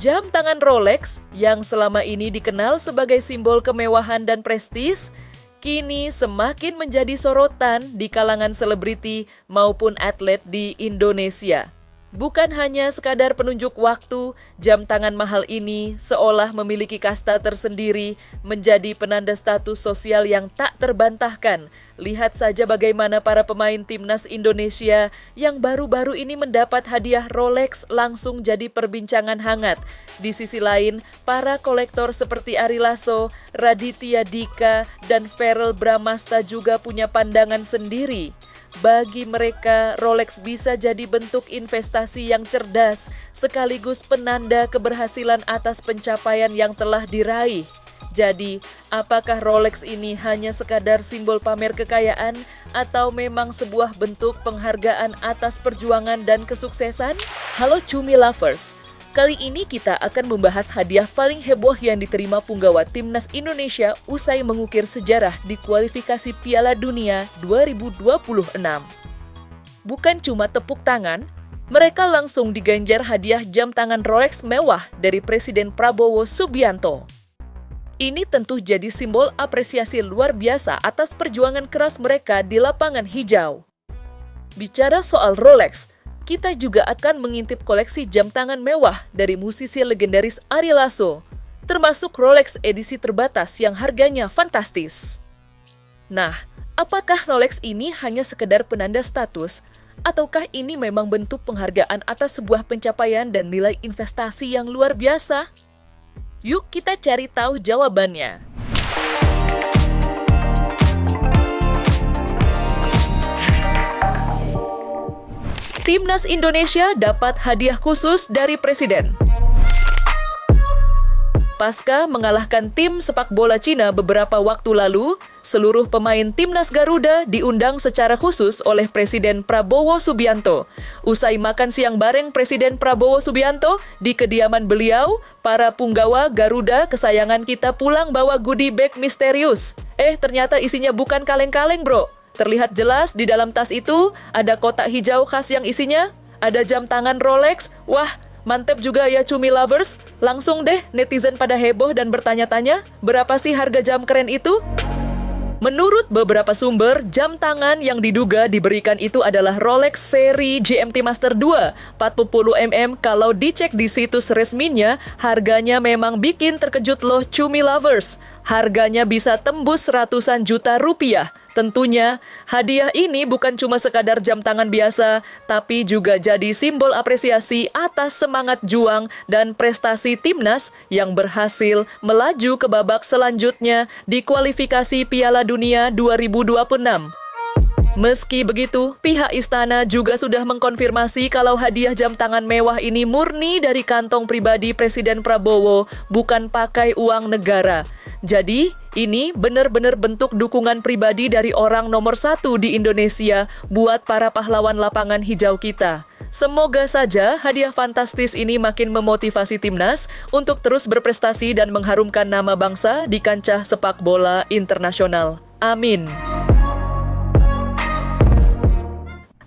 Jam tangan Rolex yang selama ini dikenal sebagai simbol kemewahan dan prestis, kini semakin menjadi sorotan di kalangan selebriti maupun atlet di Indonesia. Bukan hanya sekadar penunjuk waktu, jam tangan mahal ini seolah memiliki kasta tersendiri, menjadi penanda status sosial yang tak terbantahkan. Lihat saja bagaimana para pemain timnas Indonesia yang baru-baru ini mendapat hadiah Rolex langsung jadi perbincangan hangat. Di sisi lain, para kolektor seperti Ari Lasso, Raditya Dika, dan Verrell Bramasta juga punya pandangan sendiri. Bagi mereka, Rolex bisa jadi bentuk investasi yang cerdas, sekaligus penanda keberhasilan atas pencapaian yang telah diraih. Jadi, apakah Rolex ini hanya sekadar simbol pamer kekayaan atau memang sebuah bentuk penghargaan atas perjuangan dan kesuksesan? Halo Cumi Lovers! Kali ini kita akan membahas hadiah paling heboh yang diterima punggawa Timnas Indonesia usai mengukir sejarah di kualifikasi Piala Dunia 2026. Bukan cuma tepuk tangan, mereka langsung diganjar hadiah jam tangan Rolex mewah dari Presiden Prabowo Subianto. Ini tentu jadi simbol apresiasi luar biasa atas perjuangan keras mereka di lapangan hijau. Bicara soal Rolex, kita juga akan mengintip koleksi jam tangan mewah dari musisi legendaris Ari Lasso, termasuk Rolex edisi terbatas yang harganya fantastis. Nah, apakah Rolex ini hanya sekedar penanda status, ataukah ini memang bentuk penghargaan atas sebuah pencapaian dan nilai investasi yang luar biasa? Yuk kita cari tahu jawabannya. Timnas Indonesia dapat hadiah khusus dari Presiden. Pasca mengalahkan tim sepak bola Cina beberapa waktu lalu, seluruh pemain Timnas Garuda diundang secara khusus oleh Presiden Prabowo Subianto. Usai makan siang bareng Presiden Prabowo Subianto di kediaman beliau, para punggawa Garuda kesayangan kita pulang bawa goodie bag misterius. Ternyata isinya bukan kaleng-kaleng, bro. Terlihat jelas di dalam tas itu ada kotak hijau khas yang isinya ada jam tangan Rolex. Wah, mantep juga ya Cumi Lovers. Langsung deh netizen pada heboh dan bertanya-tanya, berapa sih harga jam keren itu? Menurut beberapa sumber, jam tangan yang diduga diberikan itu adalah Rolex seri GMT Master 2 40 mm. Kalau dicek di situs resminya, harganya memang bikin terkejut loh Cumi Lovers. Harganya bisa tembus ratusan juta rupiah. Tentunya, hadiah ini bukan cuma sekadar jam tangan biasa, tapi juga jadi simbol apresiasi atas semangat juang dan prestasi timnas yang berhasil melaju ke babak selanjutnya di kualifikasi Piala Dunia 2026. Meski begitu, pihak istana juga sudah mengkonfirmasi kalau hadiah jam tangan mewah ini murni dari kantong pribadi Presiden Prabowo, bukan pakai uang negara. Jadi, ini benar-benar bentuk dukungan pribadi dari orang nomor 1 di Indonesia buat para pahlawan lapangan hijau kita. Semoga saja hadiah fantastis ini makin memotivasi timnas untuk terus berprestasi dan mengharumkan nama bangsa di kancah sepak bola internasional. Amin.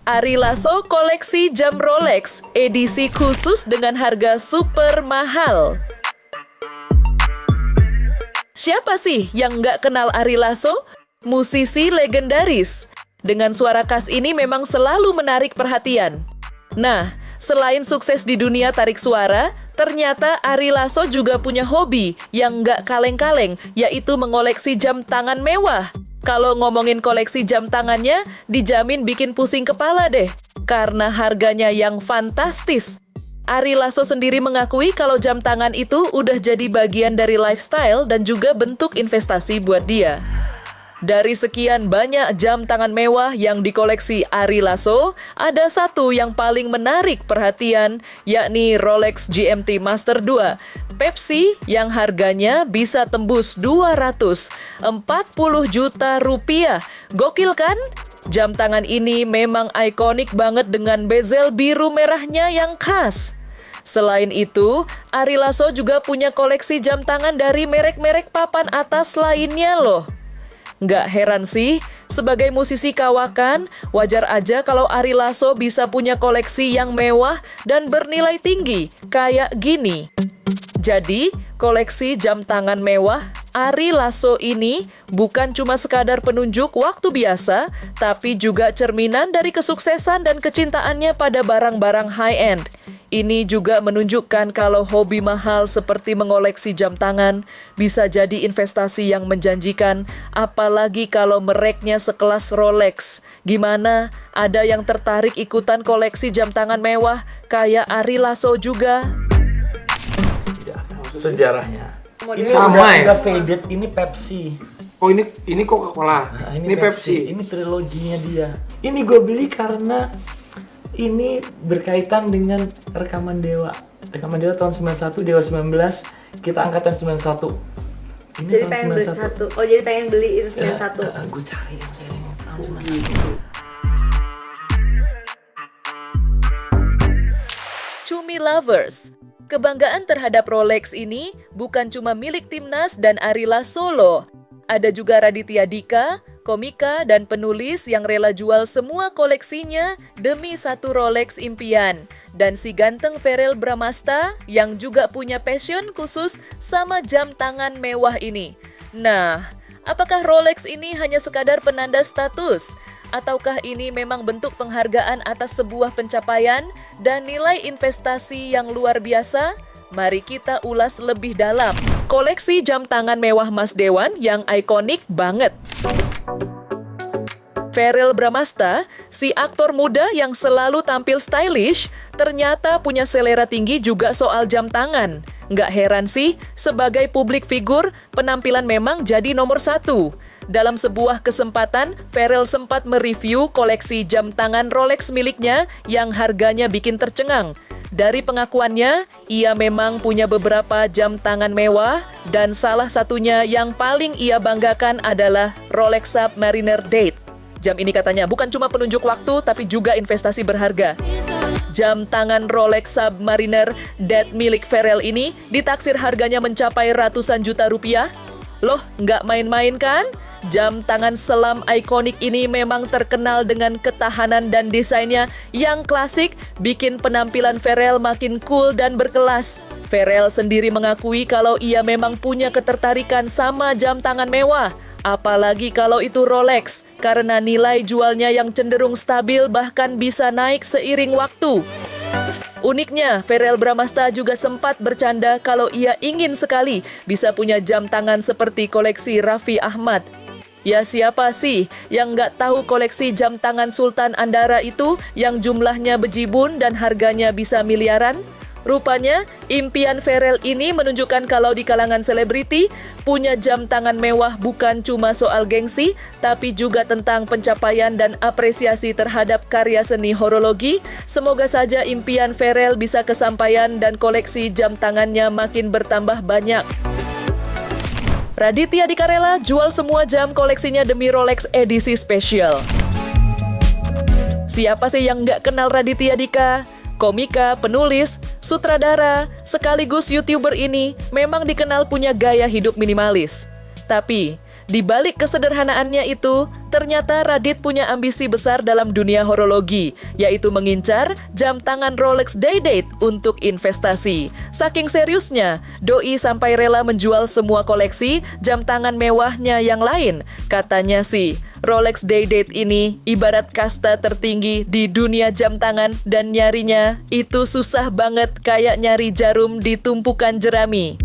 Ari Lasso koleksi jam Rolex edisi khusus dengan harga super mahal. Siapa sih yang nggak kenal Ari Lasso? Musisi legendaris. Dengan suara khas ini memang selalu menarik perhatian. Nah, selain sukses di dunia tarik suara, ternyata Ari Lasso juga punya hobi yang nggak kaleng-kaleng, yaitu mengoleksi jam tangan mewah. Kalau ngomongin koleksi jam tangannya, dijamin bikin pusing kepala deh, karena harganya yang fantastis. Ari Lasso sendiri mengakui kalau jam tangan itu udah jadi bagian dari lifestyle dan juga bentuk investasi buat dia. Dari sekian banyak jam tangan mewah yang dikoleksi Ari Lasso, ada satu yang paling menarik perhatian, yakni Rolex GMT Master 2 Pepsi yang harganya bisa tembus 240 juta rupiah. Gokil kan? Jam tangan ini memang ikonik banget dengan bezel biru merahnya yang khas. Selain itu, Ari Lasso juga punya koleksi jam tangan dari merek-merek papan atas lainnya loh. Nggak heran sih, sebagai musisi kawakan, wajar aja kalau Ari Lasso bisa punya koleksi yang mewah dan bernilai tinggi, kayak gini. Jadi, koleksi jam tangan mewah Ari Lasso ini bukan cuma sekadar penunjuk waktu biasa, tapi juga cerminan dari kesuksesan dan kecintaannya pada barang-barang high-end. Ini juga menunjukkan kalau hobi mahal seperti mengoleksi jam tangan bisa jadi investasi yang menjanjikan, apalagi kalau mereknya sekelas Rolex. Gimana? Ada yang tertarik ikutan koleksi jam tangan mewah kayak Ari Lasso juga? Sejarahnya. Ini Sama ya? udah faded, ini Pepsi. Oh ini Coca-Cola. Nah, ini Pepsi. Ini triloginya dia. Ini gue beli karena ini berkaitan dengan Rekaman Dewa. Rekaman Dewa tahun 91, Dewa 19, kita angkatan 91. Ini Jadi tahun pengen beli 91. satu. Oh, jadi pengen beli itu 91. Gue cari yang saya tahun 91. Cumi Lovers. Kebanggaan terhadap Rolex ini bukan cuma milik Timnas dan Ari Lasso loh. Ada juga Raditya Dika, komika dan penulis yang rela jual semua koleksinya demi satu Rolex impian. Dan si ganteng Verrell Bramasta yang juga punya passion khusus sama jam tangan mewah ini. Nah, apakah Rolex ini hanya sekadar penanda status? Ataukah ini memang bentuk penghargaan atas sebuah pencapaian dan nilai investasi yang luar biasa? Mari kita ulas lebih dalam. Koleksi jam tangan mewah Mas Dewan yang ikonik banget. Verrell Bramasta, si aktor muda yang selalu tampil stylish, ternyata punya selera tinggi juga soal jam tangan. Nggak heran sih, sebagai publik figur, penampilan memang jadi nomor satu. Dalam sebuah kesempatan, Verrell sempat mereview koleksi jam tangan Rolex miliknya yang harganya bikin tercengang. Dari pengakuannya, ia memang punya beberapa jam tangan mewah dan salah satunya yang paling ia banggakan adalah Rolex Submariner Date. Jam ini katanya bukan cuma penunjuk waktu tapi juga investasi berharga. Jam tangan Rolex Submariner Date milik Verrell ini ditaksir harganya mencapai ratusan juta rupiah. Loh, nggak main-main kan? Jam tangan selam ikonik ini memang terkenal dengan ketahanan dan desainnya yang klasik, bikin penampilan Verrell makin cool dan berkelas. Verrell sendiri mengakui kalau ia memang punya ketertarikan sama jam tangan mewah, apalagi kalau itu Rolex, karena nilai jualnya yang cenderung stabil bahkan bisa naik seiring waktu. Uniknya, Verrell Bramasta juga sempat bercanda kalau ia ingin sekali bisa punya jam tangan seperti koleksi Raffi Ahmad. Ya siapa sih yang nggak tahu koleksi jam tangan Sultan Andara itu yang jumlahnya bejibun dan harganya bisa miliaran? Rupanya, impian Verrell ini menunjukkan kalau di kalangan selebriti, punya jam tangan mewah bukan cuma soal gengsi, tapi juga tentang pencapaian dan apresiasi terhadap karya seni horologi. Semoga saja impian Verrell bisa kesampaian dan koleksi jam tangannya makin bertambah banyak. Raditya Dika rela jual semua jam koleksinya demi Rolex edisi spesial. Siapa sih yang nggak kenal Raditya Dika? Komika, penulis, sutradara, sekaligus YouTuber ini memang dikenal punya gaya hidup minimalis. Tapi, di balik kesederhanaannya itu, ternyata Radit punya ambisi besar dalam dunia horologi, yaitu mengincar jam tangan Rolex Day-Date untuk investasi. Saking seriusnya, doi sampai rela menjual semua koleksi jam tangan mewahnya yang lain. Katanya sih, Rolex Day-Date ini ibarat kasta tertinggi di dunia jam tangan dan nyarinya itu susah banget kayak nyari jarum di tumpukan jerami.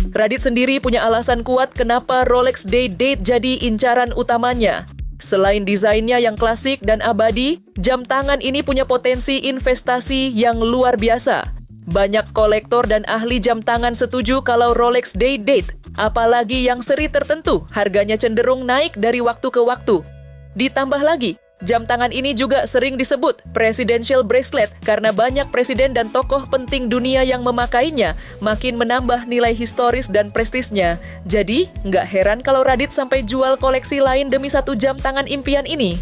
Radit sendiri punya alasan kuat kenapa Rolex Day-Date jadi incaran utamanya. Selain desainnya yang klasik dan abadi, jam tangan ini punya potensi investasi yang luar biasa. Banyak kolektor dan ahli jam tangan setuju kalau Rolex Day-Date, apalagi yang seri tertentu, harganya cenderung naik dari waktu ke waktu. Ditambah lagi, jam tangan ini juga sering disebut presidential bracelet karena banyak presiden dan tokoh penting dunia yang memakainya, makin menambah nilai historis dan prestisnya. Jadi, nggak heran kalau Radit sampai jual koleksi lain demi satu jam tangan impian ini.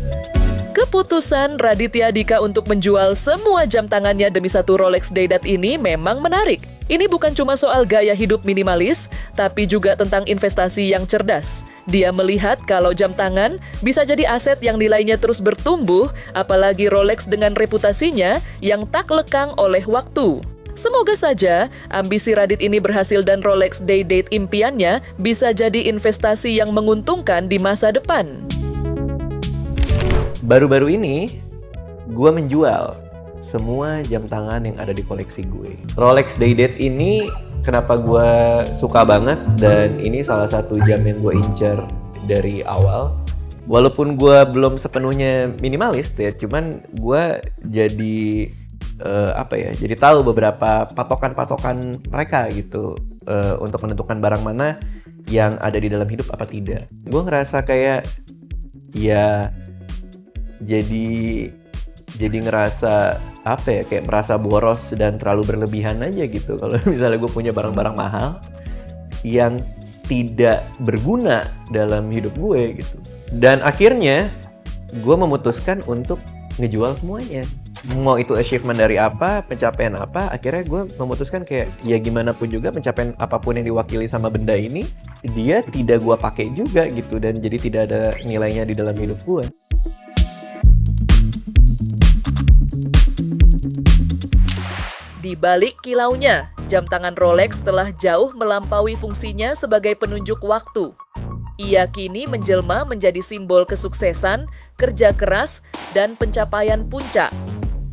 Keputusan Raditya Dika untuk menjual semua jam tangannya demi satu Rolex Day-Date ini memang menarik. Ini bukan cuma soal gaya hidup minimalis, tapi juga tentang investasi yang cerdas. Dia melihat kalau jam tangan bisa jadi aset yang nilainya terus bertumbuh, apalagi Rolex dengan reputasinya yang tak lekang oleh waktu. Semoga saja ambisi Radit ini berhasil dan Rolex Day-Date impiannya bisa jadi investasi yang menguntungkan di masa depan. Baru-baru ini, gue menjual semua jam tangan yang ada di koleksi gue. Rolex Day-Date ini kenapa gue suka banget, dan ini salah satu jam yang gue incer dari awal. Walaupun gue belum sepenuhnya minimalis ya, cuman gue jadi jadi tahu beberapa patokan-patokan mereka gitu untuk menentukan barang mana yang ada di dalam hidup apa tidak. Gue ngerasa kayak ya jadi ngerasa kayak merasa boros dan terlalu berlebihan aja gitu kalau misalnya gue punya barang-barang mahal yang tidak berguna dalam hidup gue gitu. Dan akhirnya gue memutuskan untuk ngejual semuanya. Mau itu achievement dari apa, pencapaian apa, akhirnya gue memutuskan kayak ya gimana pun juga pencapaian apapun yang diwakili sama benda ini, dia tidak gue pakai juga gitu, dan jadi tidak ada nilainya di dalam hidup gue. Di balik kilaunya, jam tangan Rolex telah jauh melampaui fungsinya sebagai penunjuk waktu. Ia kini menjelma menjadi simbol kesuksesan, kerja keras, dan pencapaian puncak.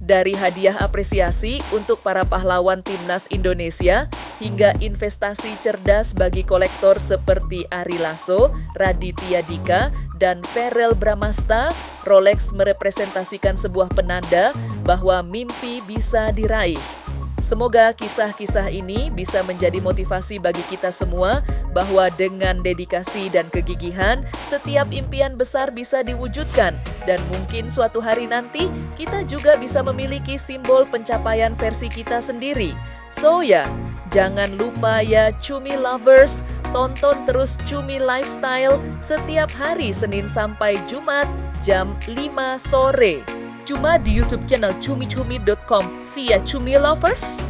Dari hadiah apresiasi untuk para pahlawan timnas Indonesia hingga investasi cerdas bagi kolektor seperti Ari Lasso, Raditya Dika, dan Verrell Bramasta, Rolex merepresentasikan sebuah penanda bahwa mimpi bisa diraih. Semoga kisah-kisah ini bisa menjadi motivasi bagi kita semua bahwa dengan dedikasi dan kegigihan, setiap impian besar bisa diwujudkan dan mungkin suatu hari nanti kita juga bisa memiliki simbol pencapaian versi kita sendiri. So ya, jangan lupa ya Cumi Lovers, tonton terus Cumi Lifestyle setiap hari Senin sampai Jumat jam 5 sore. Cuma di YouTube channel cumicumi.com. See ya Cumi Lovers!